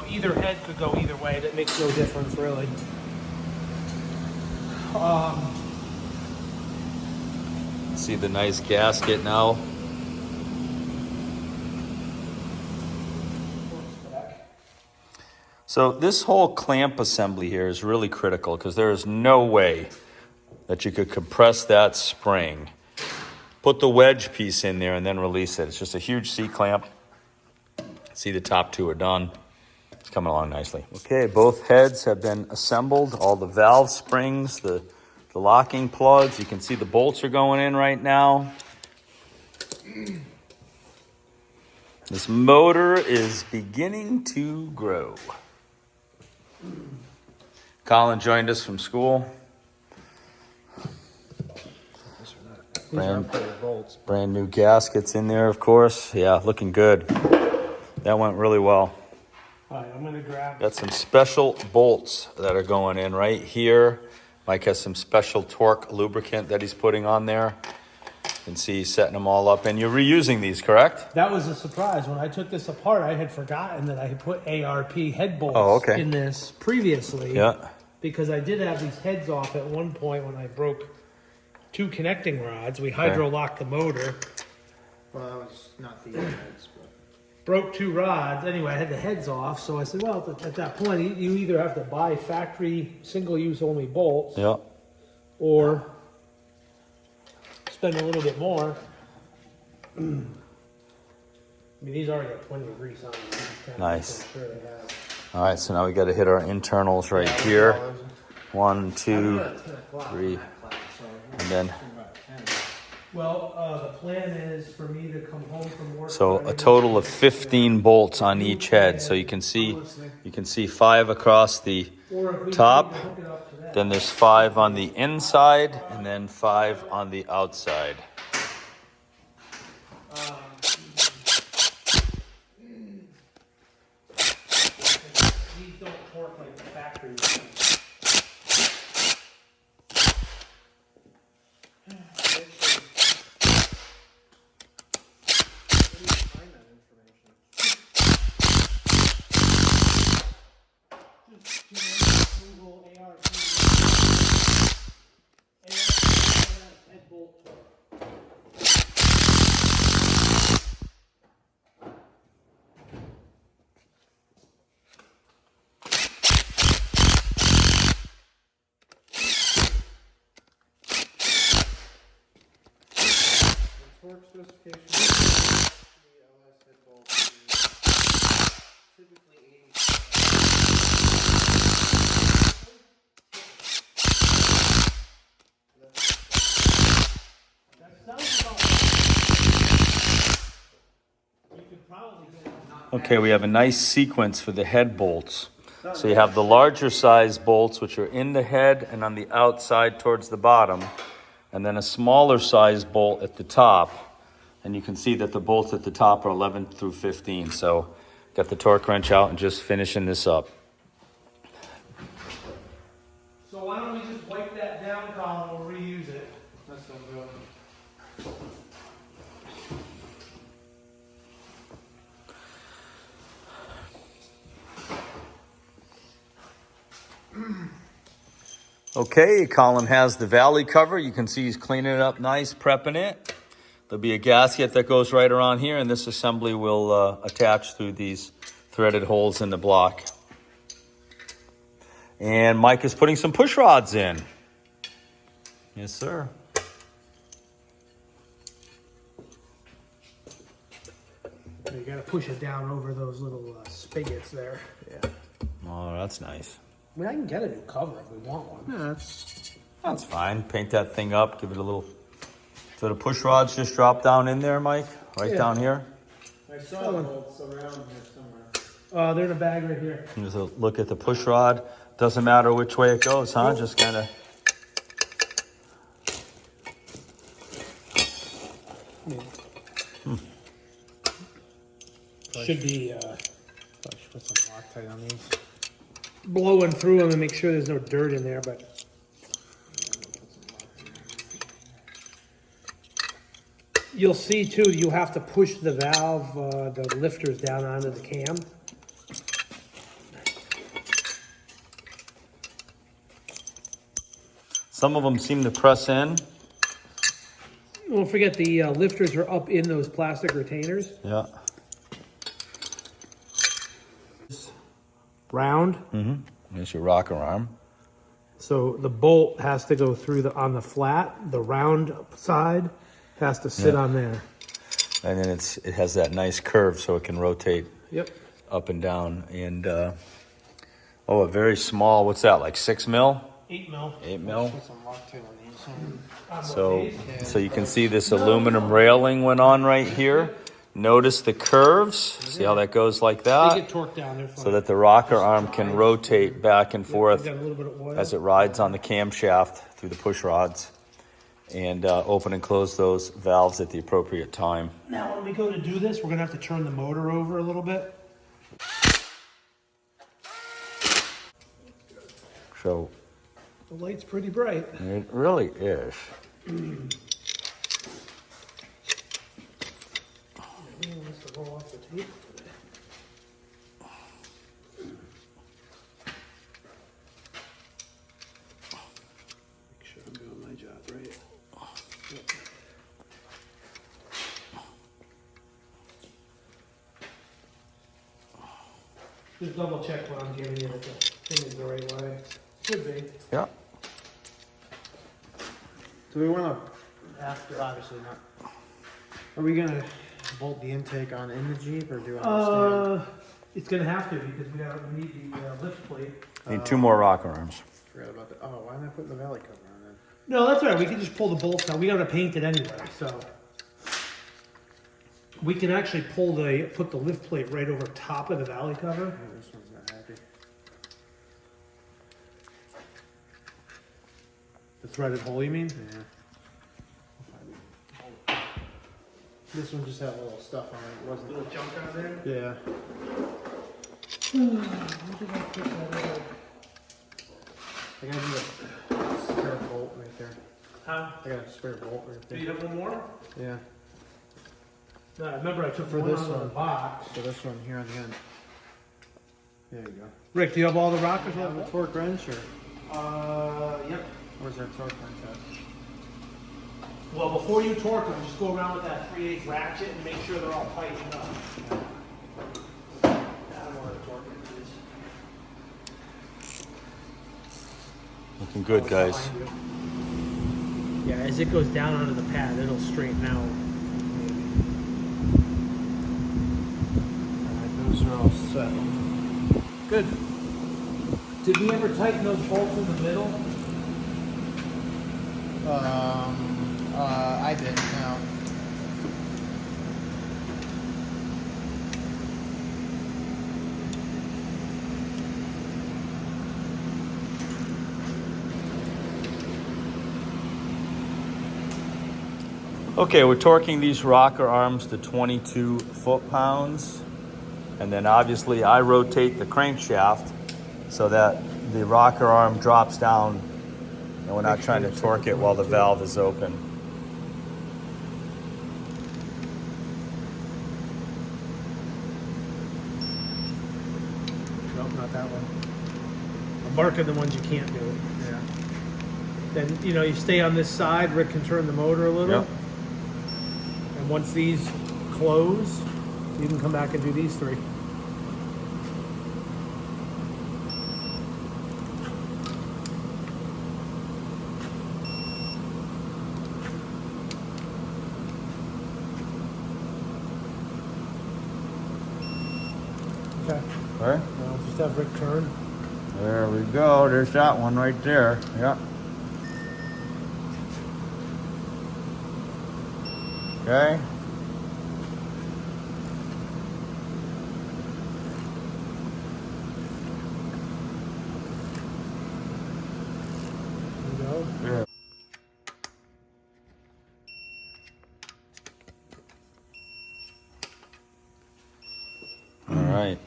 know, either head could go either way. That makes no difference, really. See the nice gasket now. So this whole clamp assembly here is really critical because there is no way that you could compress that spring. Put the wedge piece in there and then release it. It's just a huge C-clamp. See, the top two are done. It's coming along nicely. Okay, both heads have been assembled. All the valve springs, the locking plugs. You can see the bolts are going in right now. This motor is beginning to grow. Colin joined us from school. Brand new gaskets in there, of course. Yeah, looking good. That went really well. All right, I'm gonna grab. Got some special bolts that are going in right here. Mike has some special torque lubricant that he's putting on there. You can see he's setting them all up. And you're reusing these, correct? That was a surprise. When I took this apart, I had forgotten that I had put ARP head bolts in this previously. Yeah. Because I did have these heads off at one point when I broke 2 connecting rods. We hydro-locked the motor. Well, that was not the heads, but... Broke 2 rods. Anyway, I had the heads off. So I said, well, at that point, you either have to buy factory single-use only bolts. Yeah. Or spend a little bit more. I mean, these already got 20 degrees on them. Nice. Sure they have. All right, so now we got to hit our internals right here. 1, 2, 3, and then. Well, the plan is for me to come home from work. So a total of 15 bolts on each head. So you can see 5 across the top. Then there's 5 on the inside, and then 5 on the outside. These don't torque like the factory. Google ARP head bolt torque. Torque specification. The LS head bolt is typically 80. Okay, we have a nice sequence for the head bolts. So you have the larger size bolts, which are in the head and on the outside towards the bottom, and then a smaller size bolt at the top. And you can see that the bolts at the top are 11 through 15. So got the torque wrench out and just finishing this up. So why don't we just wipe that down, Colin, we'll reuse it. That's no good. Okay, Colin has the valley cover. You can see he's cleaning it up nice, prepping it. There'll be a gasket that goes right around here, and this assembly will attach through these threaded holes in the block. And Mike is putting some push rods in. Yes, sir. You gotta push it down over those little spigots there. Yeah. Oh, that's nice. I mean, I can get a new cover if we want one. Yeah, That's fine. Paint that thing up, give it a little... So the push rods just drop down in there, Mike? Right down here? I saw the bolts around here somewhere. They're in a bag right here. And just a look at the push rod. Doesn't matter which way it goes, huh? Just kind of... Should be put some Loctite on these. Blowing through them and make sure there's no dirt in there, but you'll see too, you have to push the valve, the lifters down onto the cam. Some of them seem to press in. Don't forget the lifters are up in those plastic retainers. Yeah. Round. There's your rocker arm. So the bolt has to go through on the flat. The round side has to sit on there. And then it has that nice curve so it can rotate Yep. up and down. And, a very small, what's that, like 6 mil? 8 mil. 8 mil? Put some locktail on these. So you can see this aluminum railing went on right here. Notice the curves. See how that goes like They that? get torqued down. They're fine. So that the rocker arm can rotate back and We forth got a little bit of oil. as it rides on the camshaft through the push rods. And open and close those valves at the appropriate time. Now, when we go to do this, we're gonna have to turn the motor over a little bit. So The light's pretty bright. it really is. Wants to roll off the tape. Make sure I'm doing my job right. Just double check what I'm giving you that the thing is the right way. Should be. Yeah. Do we want After, obviously not. to? Are we gonna bolt the intake on in the Jeep, or do I understand? It's gonna have to because we need the lift plate. Need 2 more rocker arms. Forgot about that. Oh, why am I putting the valley cover on then? No, that's all right. We can just pull the bolts out. We gotta paint it anyway, so we can actually put the lift plate right over top of the valley cover. Oh, this one's not happy. The threaded hole, you mean? Yeah. This one just had a little stuff on it. It wasn't. Little junk on there. Yeah. I gotta do a spare bolt right there. Huh? I got a spare bolt right Do you there. have one more? Yeah. No, I remember I took For one this out of the one. box. So this one here on the end. There you go. Rick, do you have all the rockers Have a left? torque wrench, or Yep. where's our torque wrench at? Well, before you torque them, just go around with that 3/8 ratchet and make sure they're all tightened up. I don't know where the torque wrench is. Looking good, guys. Behind you. Yeah, as it goes down onto the pad, it'll straighten out. Alright, those are all set. Good. Did we ever tighten those bolts in the middle? I didn't know. Okay, we're torquing these rocker arms to 22 foot-pounds. And then obviously I rotate the crankshaft so that the rocker arm drops down and we're not trying to torque it while the valve is open. Nope, not that one. I'm marking the ones you can't do. Yeah. Then, you stay on this side. Rick can turn the motor a little. Yep. And once these close, you can come back and do these 3. Okay. All right. Now just have Rick turn. There we go. There's that one right there. Yep. Okay. There you go. Yeah. All right.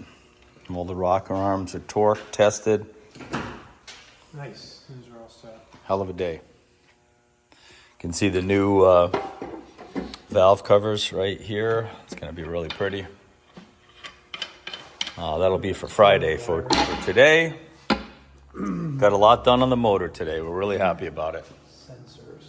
All the rocker arms are torque tested. Nice. These are all set. Hell of a day. You can see the new valve covers right here. It's going to be really pretty. That'll be for Friday. For today, Got a lot done on the motor today. We're really happy about it. Sensors.